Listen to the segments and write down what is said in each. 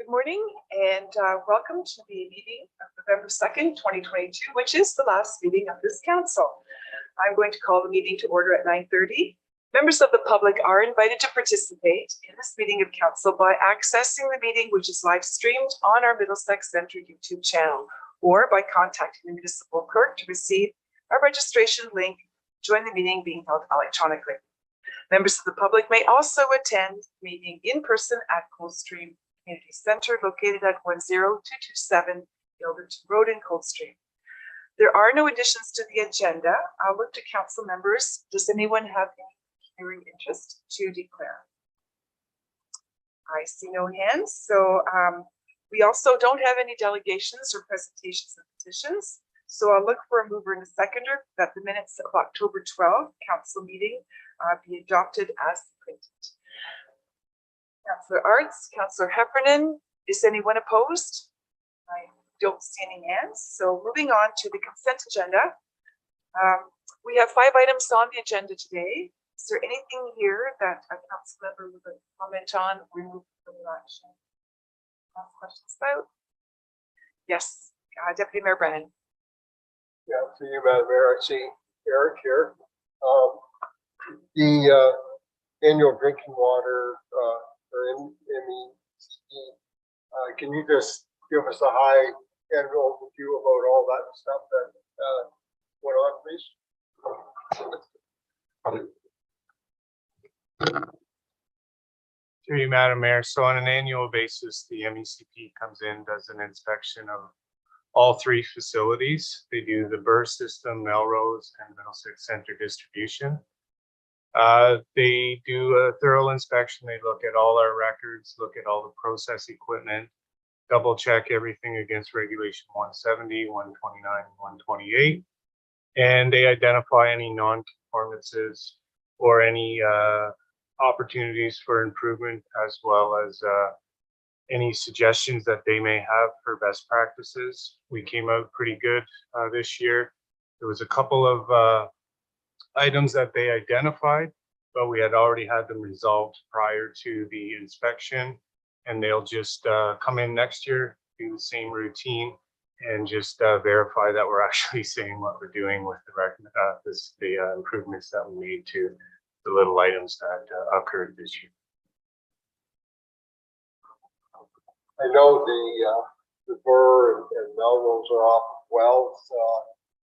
Good morning and welcome to the meeting of November 2nd, 2022, which is the last meeting of this council. I'm going to call the meeting to order at 9:30. Members of the public are invited to participate in this meeting of council by accessing the meeting, which is live streamed on our Middlesex Centre YouTube channel, or by contacting the municipal clerk to receive a registration link to join the meeting being held electronically. Members of the public may also attend the meeting in person at Coldstream Community Centre, located at 10227 Gilderton Road in Coldstream. There are no additions to the agenda. I'll look to council members. Does anyone have any hearing interest to declare? I see no hands. So we also don't have any delegations or presentations of petitions. So I'll look for a mover and a seconder that the minutes of October 12th council meeting be adopted as printed. Councillor Arts, Councillor Heffernan, is anyone opposed? I don't see any hands. So moving on to the consent agenda. We have 5 items on the agenda today. Is there anything here that a council member would like to comment on or remove from the action? Questions about? Yes, Deputy Mayor Brennan. Yeah, to you, Madam Mayor. I see Eric here. The annual drinking water or MECP, can you just give us a high end overview about all that stuff that went on, please? Through you, Madam Mayor. So on an annual basis, the MECP comes in, does an inspection of all 3 facilities. They do the Burr system, Melrose, and Middlesex Centre distribution. They do a thorough inspection. They look at all our records, look at all the process equipment, double check everything against regulation 170, 129, 128. And they identify any non-conformances or any opportunities for improvement, as well as any suggestions that they may have for best practices. We came out pretty good this year. There was a couple of items that they identified, but we had already had them resolved prior to the inspection, and they'll just come in next year, do the same routine, and just verify that we're actually saying what we're doing with the improvements that we made to the little items that occurred this year. I know the Burr and Melrose are off wells.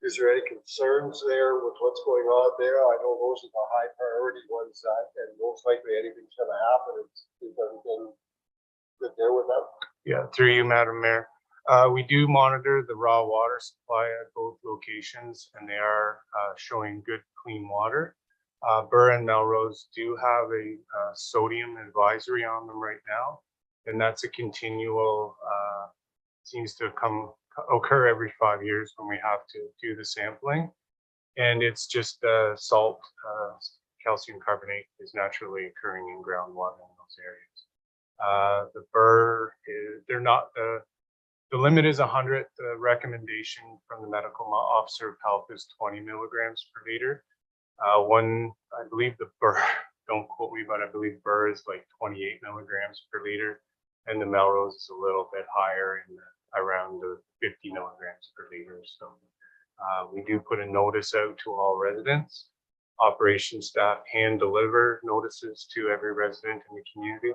Is there any concerns there with what's going on there? I know those are the high priority ones, and most likely anything's going to happen. Is everything good there with them? Yeah, through you, Madam Mayor. We do monitor the raw water supply at both locations, and they are showing good, clean water. Burr and Melrose do have a sodium advisory on them right now, and that's a continual, seems to occur every 5 years when we have to do the sampling. And it's just salt, calcium carbonate is naturally occurring in groundwater in those areas. The Burr, they're not, the limit is 100. The recommendation from the medical officer of health is 20 milligrams per liter. I believe the Burr, don't quote me, but I believe Burr is like 28 milligrams per liter, and the Melrose is a little bit higher in around the 50 milligrams per liter. So we do put a notice out to all residents. Operations staff hand deliver notices to every resident in the community.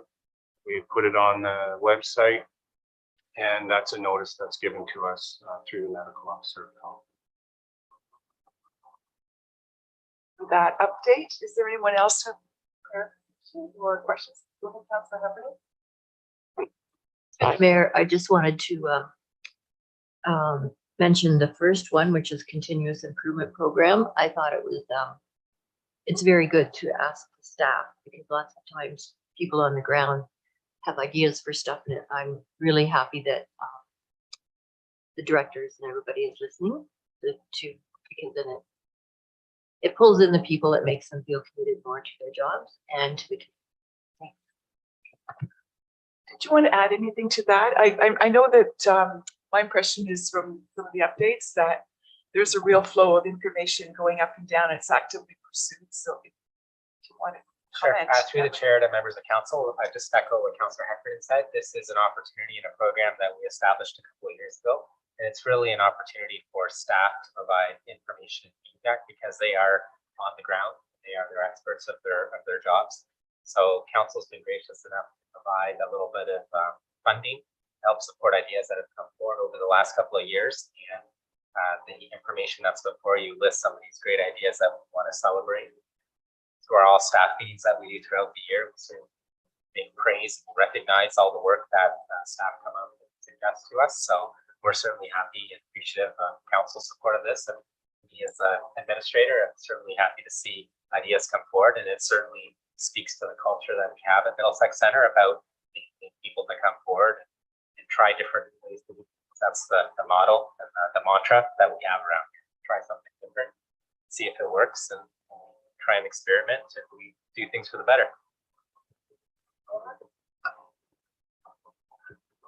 We put it on the website, and that's a notice that's given to us through the medical officer of health. That update. Is there anyone else who have clarification or questions? Councillor Heffernan? Mayor, I just wanted to mention the first one, which is continuous improvement program. I thought it was, it's very good to ask the staff, because lots of times people on the ground have ideas for stuff, and I'm really happy that the directors and everybody is listening to because then it pulls in the people, it makes them feel committed more to their jobs and to the community. Did you want to add anything to that? I know that my impression is from some of the updates that there's a real flow of information going up and down. It's actively pursued. So if you want to Sure. comment? Through the chair to members of council, I just echo what Councillor Heffernan said. This is an opportunity in a program that we established a couple of years ago. And it's really an opportunity for staff to provide information and feedback because they are on the ground. They are their experts of their jobs. So council's been gracious enough to provide a little bit of funding to help support ideas that have come forward over the last couple of years. And the information that's before you lists some of these great ideas that we want to celebrate. Through our all staff meetings that we do throughout the year, we sort of make praise and recognize all the work that staff come out and suggest to us. So we're certainly happy and appreciative of council's support of this. And me as an administrator, I'm certainly happy to see ideas come forward. And it certainly speaks to the culture that we have at Middlesex Center about people to come forward and try different ways to do things. That's the model and the mantra that we have around here. Try something different, see if it works, and try and experiment and we do things for the better.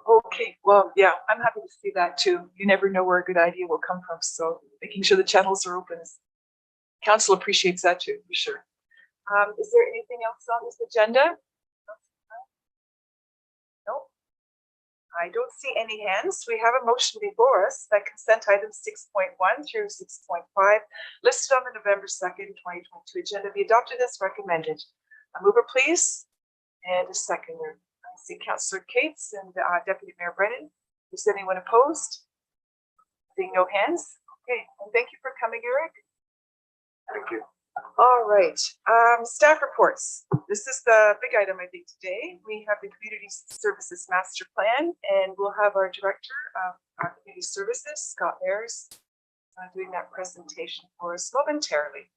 Okay, well, yeah, I'm happy to see that too. You never know where a good idea will come from, so making sure the channels are open. Council appreciates that too, for sure. Is there anything else on this agenda? No? I don't see any hands. We have a motion before us that consent items 6.1 through 6.5 listed on the November 2nd, 2022 agenda be adopted as recommended. A mover, please, and a seconder. I see Councillor Cates and Deputy Mayor Brennan. Is anyone opposed? Seeing no hands. Okay, and thank you for coming, Eric. Thank you. All right, staff reports. This is the big item, I think, today. We have the Community Services Master Plan, and we'll have our Director of Community Services, Scott Ayers, doing that presentation for us momentarily.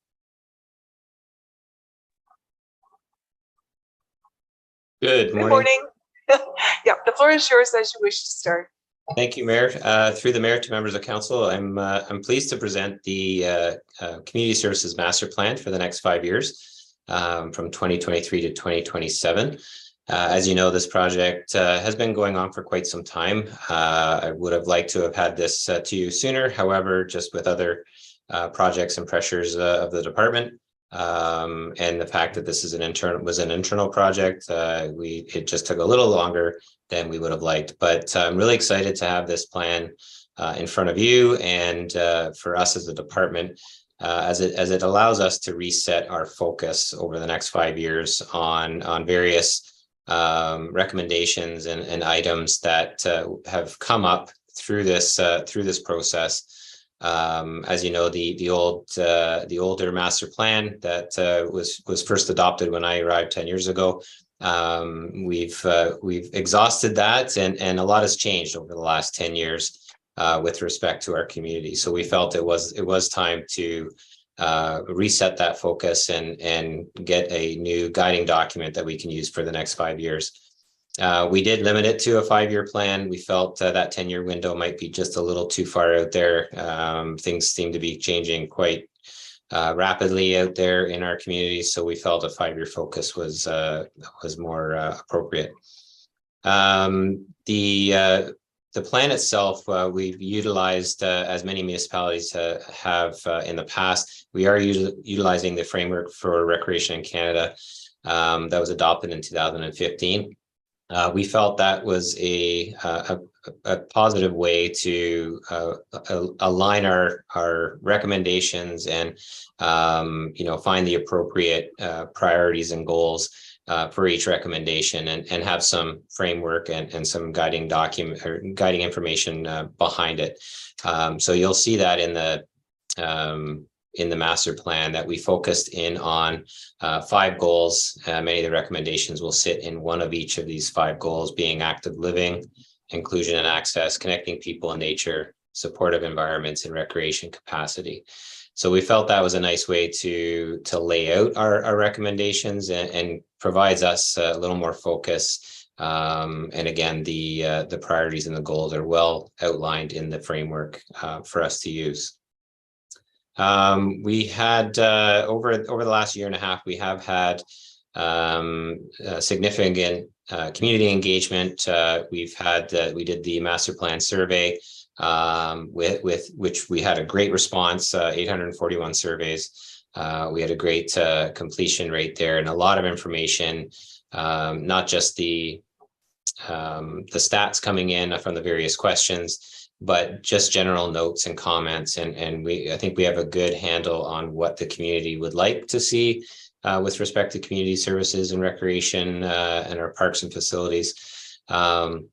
Good Good morning. morning. Yeah, the floor is yours as you wish to start. Thank you, Mayor. Through the mayor to members of council, I'm pleased to present the Community Services Master Plan for the next 5 years, from 2023 to 2027. As you know, this project has been going on for quite some time. I would have liked to have had this to you sooner. However, just with other projects and pressures of the department, and the fact that this is an internal project, it just took a little longer than we would have liked. But I'm really excited to have this plan in front of you and for us as a department, as it allows us to reset our focus over the next 5 years on various recommendations and items that have come up through this process. As you know, the older master plan that was first adopted when I arrived 10 years ago. We've exhausted that, and a lot has changed over the last 10 years with respect to our community. So we felt it was time to reset that focus and get a new guiding document that we can use for the next 5 years. We did limit it to a 5-year plan. We felt that 10-year window might be just a little too far out there. Things seem to be changing quite rapidly out there in our community, so we felt a 5-year focus was more appropriate. The plan itself, we've utilized, as many municipalities have in the past. We are utilizing the framework for recreation in Canada that was adopted in 2015. We felt that was a positive way to align our recommendations and find the appropriate priorities and goals for each recommendation and have some framework and some guiding document or guiding information behind it. So you'll see that in the master plan that we focused in on 5 goals. Many of the recommendations will sit in one of each of these 5 goals, being active living, inclusion and access, connecting people and nature, supportive environments, and recreation capacity. So we felt that was a nice way to lay out our recommendations and provides us a little more focus. And again, the priorities and the goals are well outlined in the framework for us to use. We had over the last year and a half, we have had significant community engagement. We did the master plan survey with which we had a great response, 841 surveys. We had a great completion rate there and a lot of information, not just the stats coming in from the various questions, but just general notes and comments. And I think we have a good handle on what the community would like to see with respect to community services and recreation and our parks and facilities. And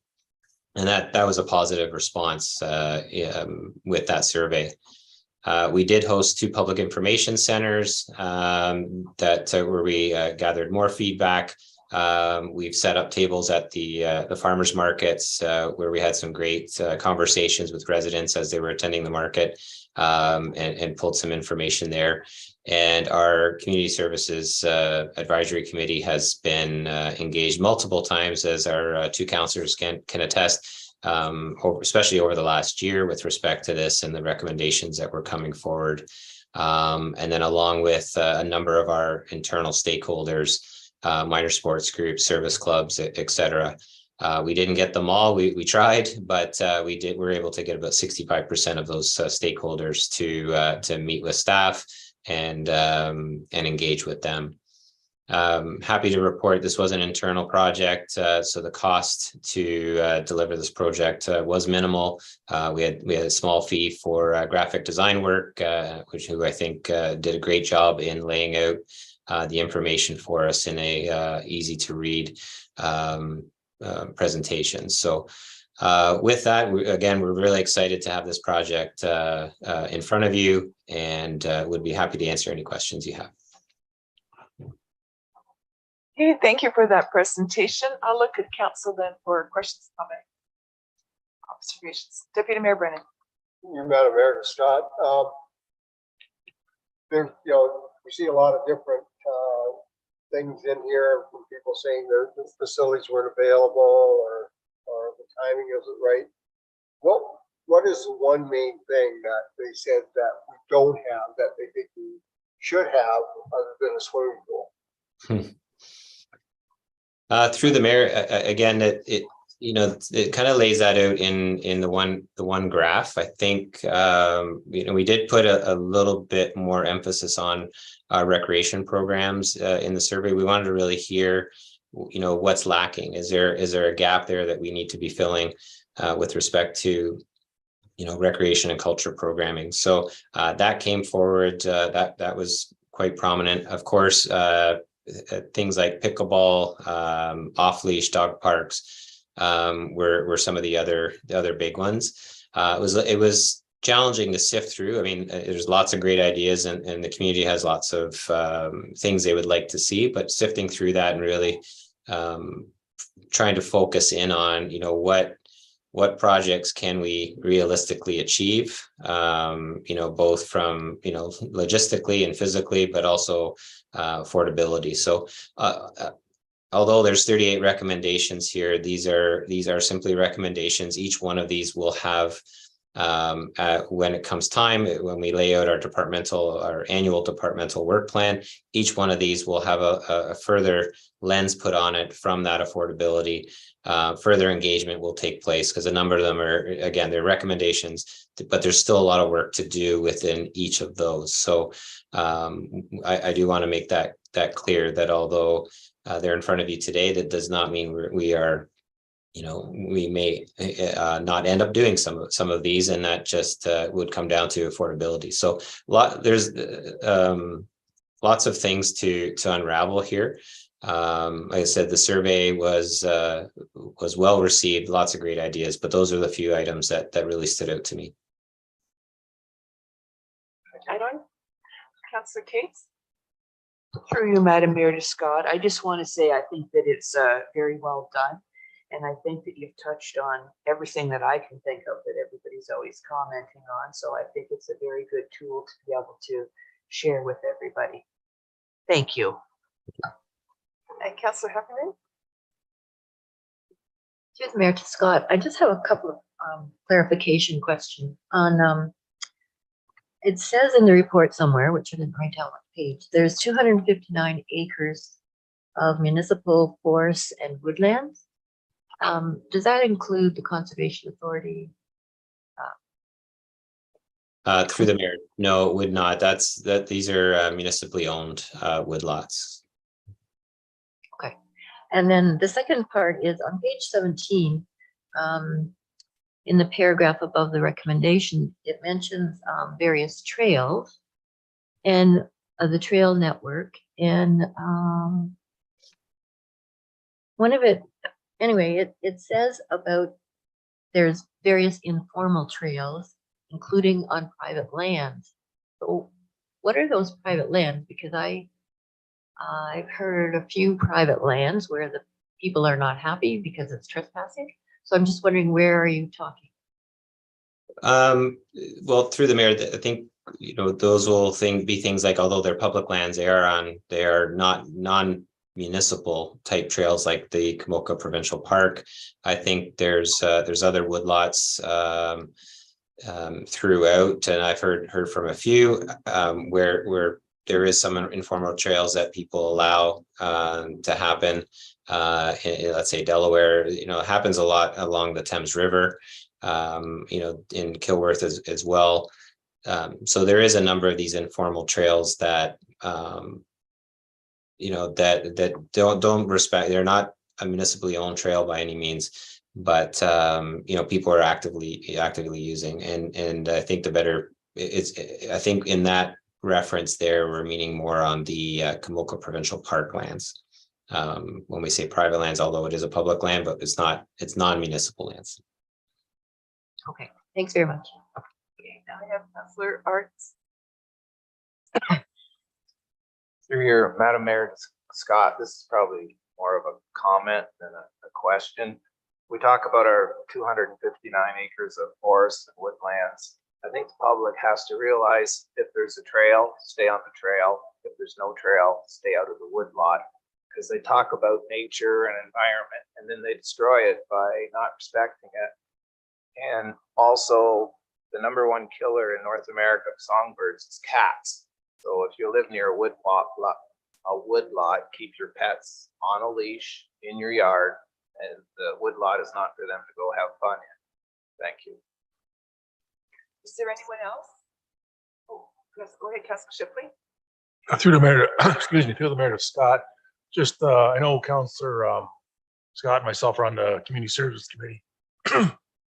that was a positive response with that survey. We did host 2 public information centers where we gathered more feedback. We've set up tables at the farmers markets where we had some great conversations with residents as they were attending the market, and pulled some information there. And our community services advisory committee has been engaged multiple times, as our 2 councillors can attest, especially over the last year with respect to this and the recommendations that were coming forward. And then along with a number of our internal stakeholders, minor sports groups, service clubs, et cetera. We didn't get them all. We tried, but we were able to get about 65% of those stakeholders to meet with staff and engage with them. Happy to report this was an internal project, so the cost to deliver this project was minimal. We had a small fee for graphic design work, who I think did a great job in laying out the information for us in a easy to read presentation. So with that, we're really excited to have this project in front of you, and would be happy to answer any questions you have. Okay, thank you for that presentation. I'll look at council then for questions, comments, observations. Deputy Mayor Brennan. Madam Mayor Scott, there, we see a lot of different things in here from people saying the facilities weren't available or the timing isn't right. What is the one main thing that they said that we don't have that they think we should have other than a swimming pool? Through the mayor, again, it kind of lays that out in the one graph. I think we did put a little bit more emphasis on recreation programs in the survey. We wanted to really hear what's lacking. Is there a gap there that we need to be filling with respect to recreation and culture programming? So that came forward. That was quite prominent. Of course, things like pickleball, off-leash dog parks were some of the other big ones. It was challenging to sift through. I mean, there's lots of great ideas, and the community has lots of things they would like to see, but sifting through that and really trying to focus in on what projects can we realistically achieve, both from logistically and physically, but also affordability. So although there's 38 recommendations here, these are simply recommendations. Each one of these will have, when it comes time, when we lay out our annual departmental work plan, each one of these will have a further lens put on it from that affordability. Further engagement will take place because a number of them are, again, they're recommendations, but there's still a lot of work to do within each of those. So I do want to make that clear, that although they're in front of you today, that does not mean we may not end up doing some of these, and that just would come down to affordability. So there's lots of things to unravel here. Like I said, the survey was well received, lots of great ideas, but those are the few items that really stood out to me. I don't. Councillor Cates. Through you, Madam Mayor Scott, I just want to say I think that it's very well done. And I think that you've touched on everything that I can think of that everybody's always commenting on. So I think it's a very good tool to be able to share with everybody. Thank you. And Councillor Heffernan. Through the Mayor Scott, I just have a couple of clarification questions on. It says in the report somewhere, which I didn't write down what page, there's 259 acres of municipal forests and woodlands. Does that include the Conservation Authority Through the mayor, no, it would not. These are municipally owned woodlots. And then the second part is on page 17, in the paragraph above the recommendation, it mentions various trails and the trail network. And one of it, anyway, it says about there's various informal trails, including on private lands. So what are those private lands? Because I've heard a few private lands where the people are not happy because it's trespassing. So I'm just wondering, where are you talking? Well, through the mayor, I think, those will be things like, although they're public lands, they are not non-municipal type trails like the Kamoka Provincial Park. I think there's other woodlots throughout, and I've heard from a few where there is some informal trails that people allow to happen. Let's say Delaware, it happens a lot along the Thames River, in Kilworth as well. So there is a number of these informal trails that, that don't respect, they're not a municipally owned trail by any means, but, people are actively using, and I think I think in that reference there, we're meaning more on the Kamoka Provincial Park lands. When we say private lands, although it is a public land, but it's non-municipal lands. Okay, thanks very much. Okay, now I have Councillor Arts. Through here, Madam Mayor Scott, this is probably more of a comment than a question. We talk about our 259 acres of forests and woodlands. I think the public has to realize, if there's a trail, stay on the trail. If there's no trail, stay out of the woodlot, because they talk about nature and environment and then they destroy it by not respecting it. And also, the #1 killer in North America of songbirds is cats. So if you live near a woodlot, keep your pets on a leash in your yard, and the woodlot is not for them to go have fun in. Thank you. Is there anyone else? Oh, yes, go ahead, Councillor Shipley. Through the mayor, excuse me, through the mayor to Scott. Just, I know Councillor Scott and myself are on the Community Services Committee.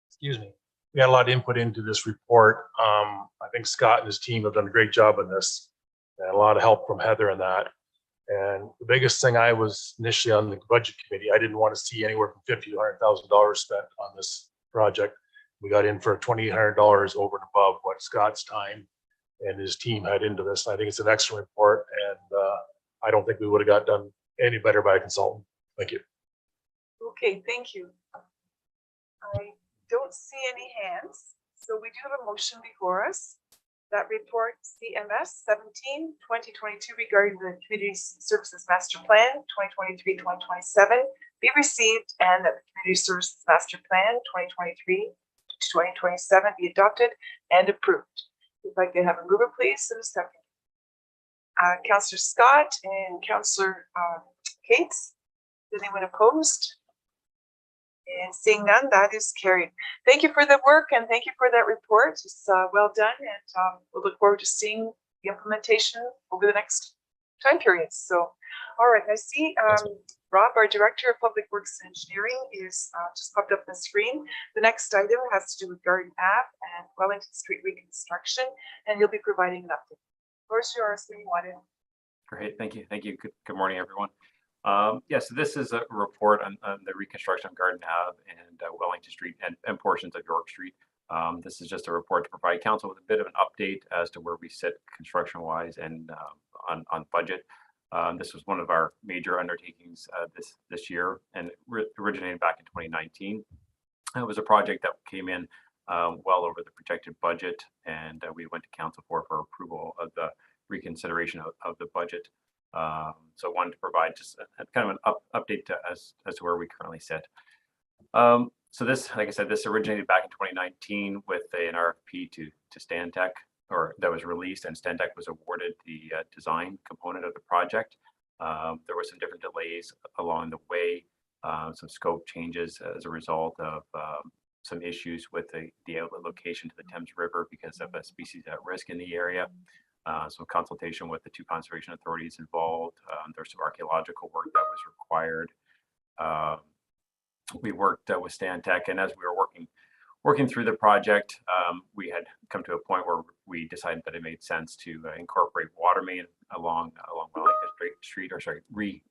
Excuse me. We had a lot of input into this report. I think Scott and his team have done a great job on this, and a lot of help from Heather and that. And the biggest thing, I was initially on the budget committee, I didn't want to see anywhere from $50,000 to $100,000 spent on this project. We got in for $2,800 over and above what Scott's time and his team had into this. I think it's an excellent report, and I don't think we would have got done any better by a consultant. Thank you. Okay, thank you. I don't see any hands, so we do have a motion before us. That report CMS 17/2022 regarding the Community Services Master Plan 2023-2027 be received, and that the Community Services Master Plan 2023-2027 be adopted and approved. If I could have a mover, please, in a second. Councillor Scott and Councillor Cates. Is anyone opposed? And seeing none, that is carried. Thank you for the work, and thank you for that report. It's well done, and we'll look forward to seeing the implementation over the next time periods. So, all right, I see Rob, our Director of Public Works and Engineering, is just popped up on the screen. The next item has to do with Garden Ave and Wellington Street reconstruction, and you'll be providing an update. Of course, yours, when you want it. Great, thank you. Thank you. Good morning, everyone. So this is a report on the reconstruction of Garden Ave and Wellington Street and portions of York Street. This is just a report to provide council with a bit of an update as to where we sit construction-wise and on budget. This was one of our major undertakings this year, and originated back in 2019. It was a project that came in well over the projected budget, and we went to council for approval of the reconsideration of the budget. So I wanted to provide just kind of an update as to where we currently sit. So this, like I said, this originated back in 2019 with an RFP to Stantec, or that was released, and Stantec was awarded the design component of the project. There were some different delays along the way, some scope changes as a result of some issues with the outlet location to the Thames River because of a species at risk in the area. So consultation with the two conservation authorities involved. There's some archaeological work that was required. We worked with Stantec, and as we were working through the project, we had come to a point where we decided that it made sense to incorporate water main along Wellington Street, or sorry,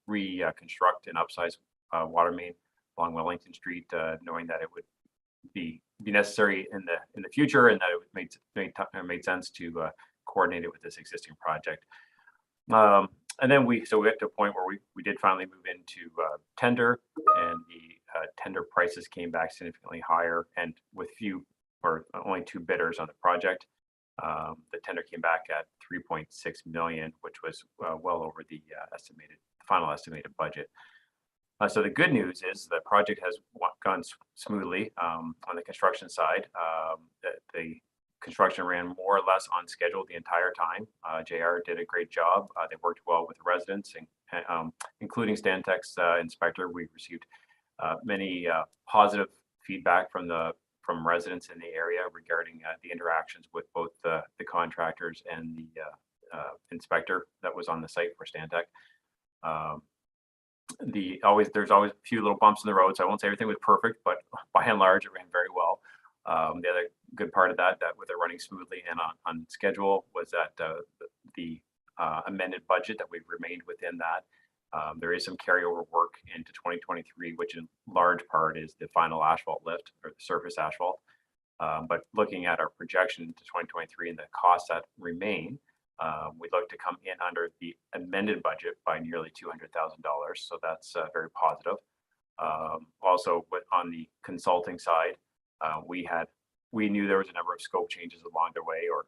reconstruct and upsize water main along Wellington Street, knowing that it would be necessary in the future, and that it made sense to coordinate it with this existing project. And then we got to a point where we did finally move into tender, and the tender prices came back significantly higher, and with only two bidders on the project. The tender came back at 3.6 million, which was well over the final estimated budget. So the good news is the project has gone smoothly on the construction side. The construction ran more or less on schedule the entire time. JR did a great job. They worked well with the residents, and including Stantec's inspector. We received many positive feedback from residents in the area regarding the interactions with both the contractors and the inspector that was on the site for Stantec. There's always a few little bumps in the road, so I won't say everything was perfect, but by and large, it ran very well. The other good part of that with it running smoothly and on schedule was that the amended budget, that we've remained within that. There is some carryover work into 2023, which in large part is the final asphalt lift, or the surface asphalt. But looking at our projection into 2023 and the costs that remain, we'd look to come in under the amended budget by nearly $200,000. So that's very positive. Also, on the consulting side, we knew there was a number of scope changes along the way, or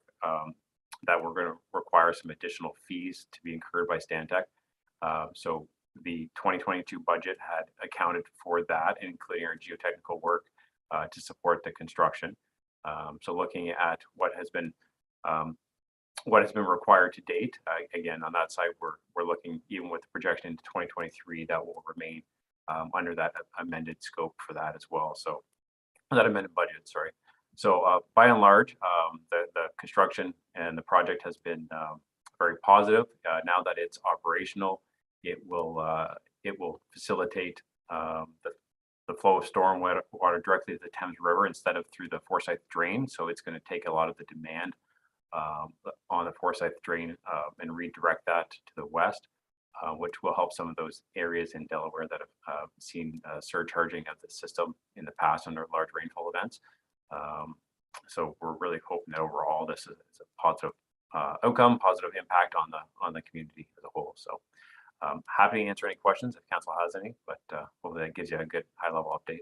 that were going to require some additional fees to be incurred by Stantec. So the 2022 budget had accounted for that, including our geotechnical work to support the construction. So looking at what has been required to date, again, on that side, we're looking, even with the projection into 2023, that will remain under that amended scope for that as well. So that amended budget, sorry. So by and large, the construction and the project has been very positive. Now that it's operational, it will facilitate the flow of storm water directly to the Thames River instead of through the Forsyth drain. So it's going to take a lot of the demand on the Forsyth drain and redirect that to the west, which will help some of those areas in Delaware that have seen surcharging of the system in the past under large rainfall events. So we're really hoping that overall this is a positive outcome, positive impact on the community as a whole. So happy to answer any questions if council has any, but hopefully that gives you a good high-level update.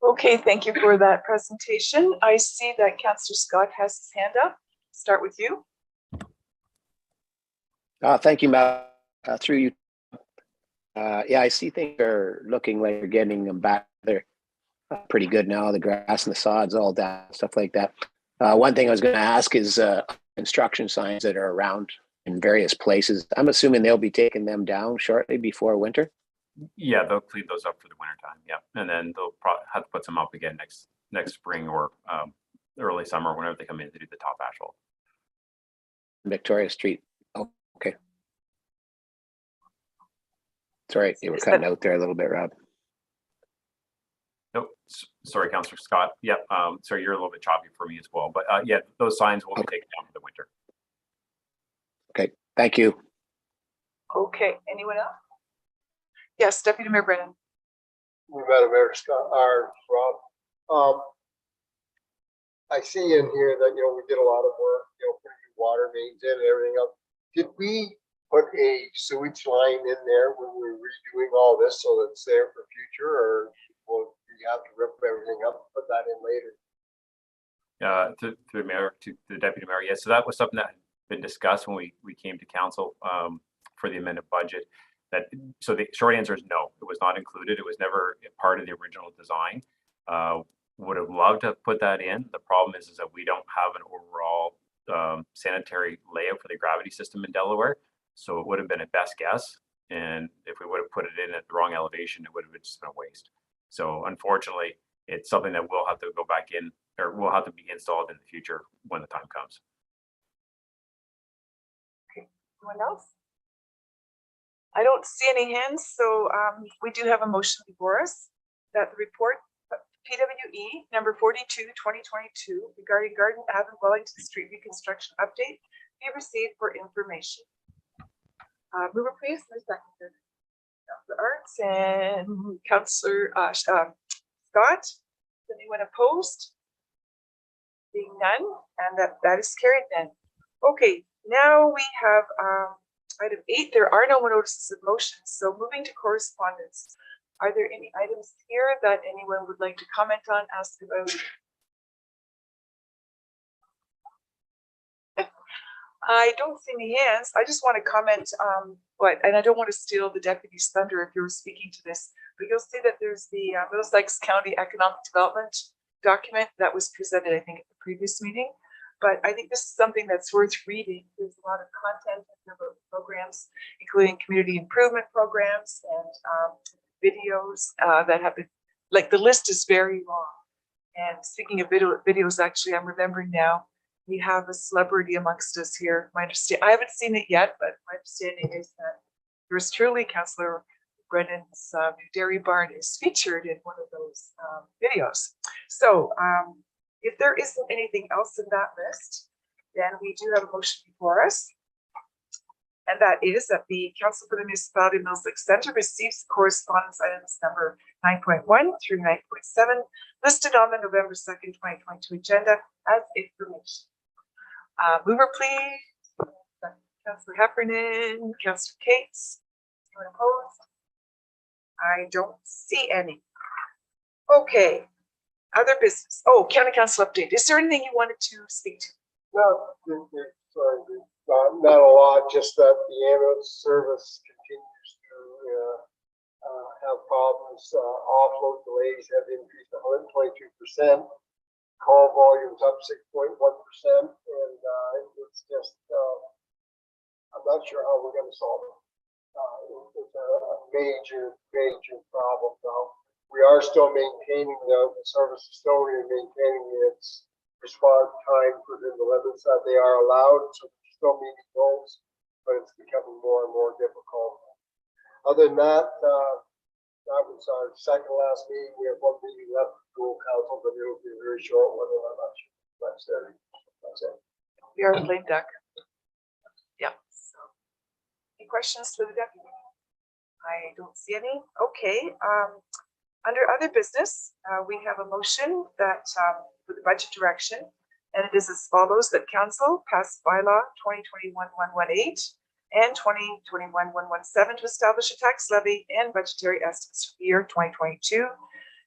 Okay, thank you for that presentation. I see that Councillor Scott has his hand up. Start with you. Thank you, Matt. Through you. Yeah, I see things are looking like they're getting them back. They're pretty good now. The grass and the sod's all down, stuff like that. One thing I was going to ask is construction signs that are around in various places. I'm assuming they'll be taking them down shortly before winter. Yeah, they'll clean those up for the winter time. Yeah, and then they'll probably have to put some up again next spring or early summer, whenever they come in to do the top asphalt. Victoria Street. Oh, okay. Sorry, you were cutting out there a little bit, Rob. Nope, sorry, Councillor Scott. Yep, sorry, you're a little bit choppy for me as well. But yeah, those signs will be taken down for the winter. Okay, thank you. Okay, anyone else? Yes, Deputy Mayor Brennan. Madam Mayor Scott, Rob. I see in here that, we did a lot of work, putting water mains in and everything else. Did we put a sewage line in there when we were redoing all this so that it's there for future, or will you have to rip everything up, put that in later? To the mayor, to the deputy mayor, yes. So that was something that had been discussed when we came to council for the amended budget. So the short answer is no, it was not included. It was never part of the original design. Would have loved to put that in. The problem is that we don't have an overall sanitary layout for the gravity system in Delaware. So it would have been a best guess. And if we would have put it in at the wrong elevation, it would have just been a waste. So unfortunately, it's something that will have to go back in, or will have to be installed in the future when the time comes. Anyone else? I don't see any hands, so we do have a motion before us that the report PWE number 42, 2022 regarding Garden Ave and Wellington Street reconstruction update be received for information. Mover please, and seconder. Councillor Arts and Councillor Scott. Is anyone opposed? Being none, and that is carried then. Okay, now we have item 8. There are no notices of motion, so moving to correspondence. Are there any items here that anyone would like to comment on, ask about? I don't see any hands. I just want to comment and I don't want to steal the deputy's thunder if you're speaking to this, but you'll see that there's the Middlesex County Economic Development document that was presented, I think, at the previous meeting. But I think this is something that's worth reading. There's a lot of content and programs, including community improvement programs and videos that have been, like, the list is very long. And speaking of videos, actually, I'm remembering now, we have a celebrity amongst us here. I haven't seen it yet, but my understanding is that yours truly, Councillor Brennan's new dairy barn, is featured in one of those videos. So if there isn't anything else in that list, then we do have a motion before us. And that is that the Council for the Municipality of Middlesex Centre receives correspondence items number 9.1 through 9.7 listed on the November 2nd, 2022 agenda as information. Mover please. Councillor Heffernan, Councillor Cates. Anyone opposed? I don't see any. Okay. Other business. Oh, County Council update. Is there anything you wanted to speak to? No, not a lot, just that the ambulance service continues to have problems. Offload delays have increased 122%. Call volumes up 6.1%, and it's just I'm not sure how we're going to solve it. It's a major problem now. We are still maintaining the service is still maintaining its response time within the limits that they are allowed, so we're still meeting goals, but it's becoming more and more difficult. Other than that, that was our second last meeting. We have one meeting left with dual council, but it'll be a very short one, and I'm not sure that's it. That's it. We are lame duck. Yeah. So, any questions for the deputy? I don't see any. Okay. Under other business, we have a motion that for the budget direction, and it is as follows: that council pass bylaw 2021-118 and 2021-117 to establish a tax levy and budgetary estimates for the year 2022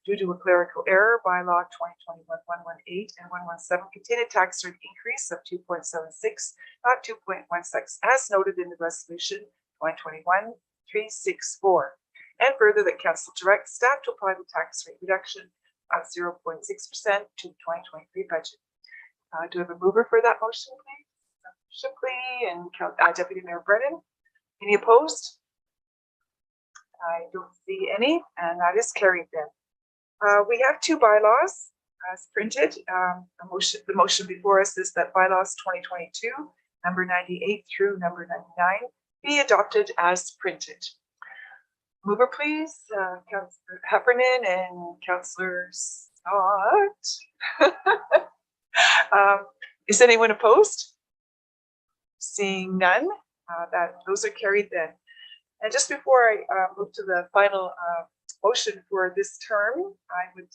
due to a clerical error. Bylaw 2021-118 and 117 contain a tax rate increase of 2.76, not 2.16, as noted in the resolution 2021-364. And further, that council directs staff to apply the tax rate reduction of 0.6% to the 2023 budget. Do I have a mover for that motion, please? Shipley and Deputy Mayor Brennan. Any opposed? I don't see any, and that is carried then. We have two bylaws as printed. The motion before us is that bylaws 2022, number 98 through number 99, be adopted as printed. Mover, please, Councillor Heffernan and Councillor Scott. Is anyone opposed? Seeing none, those are carried then. And just before I move to the final motion for this term, I would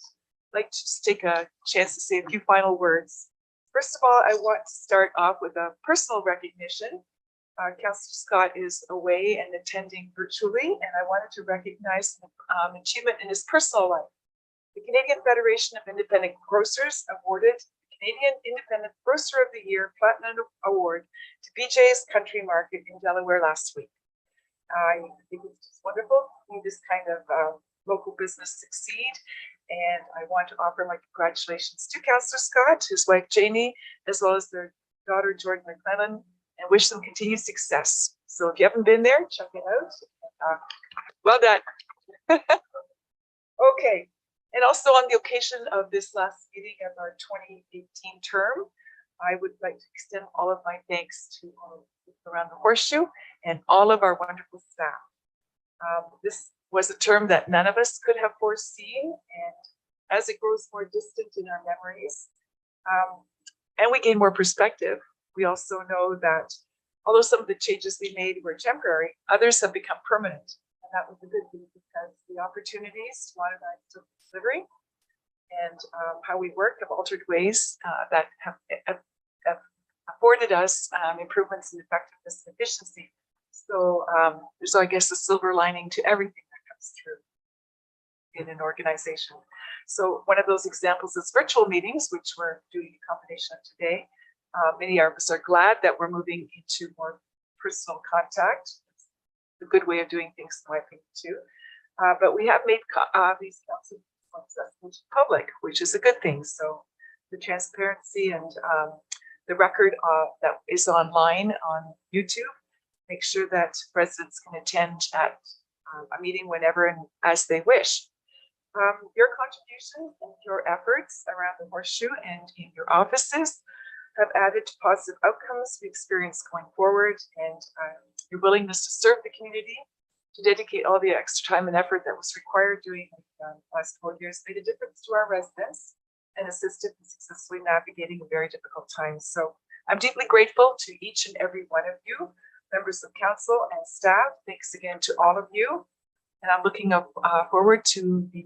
like to just take a chance to say a few final words. First of all, I want to start off with a personal recognition. Councillor Scott is away and attending virtually, and I wanted to recognize an achievement in his personal life. The Canadian Federation of Independent Grocers awarded the Canadian Independent Grocer of the Year Platinum Award to BJ's Country Market in Delaware last week. I think it's just wonderful to see this kind of local business succeed, and I want to offer my congratulations to Councillor Scott, his wife Janie, as well as their daughter Jordan McClellan, and wish them continued success. So if you haven't been there, check it out. Well done. Okay, And also on the occasion of this last meeting of our 2018 term, I would like to extend all of my thanks to all of the people around the Horseshoe and all of our wonderful staff. This was a term that none of us could have foreseen, and as it grows more distant in our memories, and we gain more perspective, we also know that although some of the changes we made were temporary, others have become permanent. And that was a good thing because the opportunities to modernize service delivery and how we work have altered ways that have afforded us improvements in effectiveness and efficiency. So there's, I guess, a silver lining to everything that comes through in an organization. So one of those examples is virtual meetings, which we're doing a combination of today. Many of us are glad that we're moving into more personal contact. It's a good way of doing things, in my opinion, too. But we have made these council accessible to public, which is a good thing. So the transparency and the record that is online on YouTube, make sure that residents can attend at a meeting whenever and as they wish. Your contributions and your efforts around the Horseshoe and in your offices have added to positive outcomes we experience going forward, and your willingness to serve the community, to dedicate all the extra time and effort that was required during the last 4 years made a difference to our residents and assisted in successfully navigating a very difficult time. So I'm deeply grateful to each and every one of you, members of council and staff. Thanks again to all of you. And I'm looking forward to the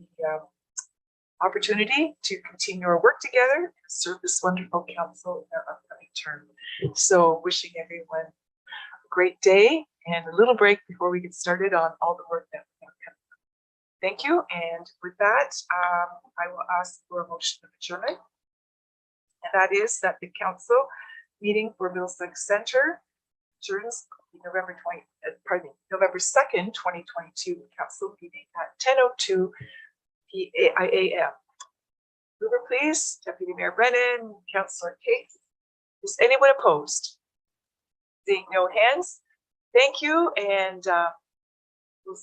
opportunity to continue our work together and serve this wonderful council in our upcoming term. So wishing everyone a great day and a little break before we get started on all the work that we have coming up. Thank you. And with that, I will ask for a motion of adjournment. And that is that the council meeting for Middlesex Center adjourns November 2nd, 2022 council meeting at 10:02 p.m. Mover, please. Deputy Mayor Brennan, Councillor Kate. Is anyone opposed? Seeing no hands, thank you, and we'll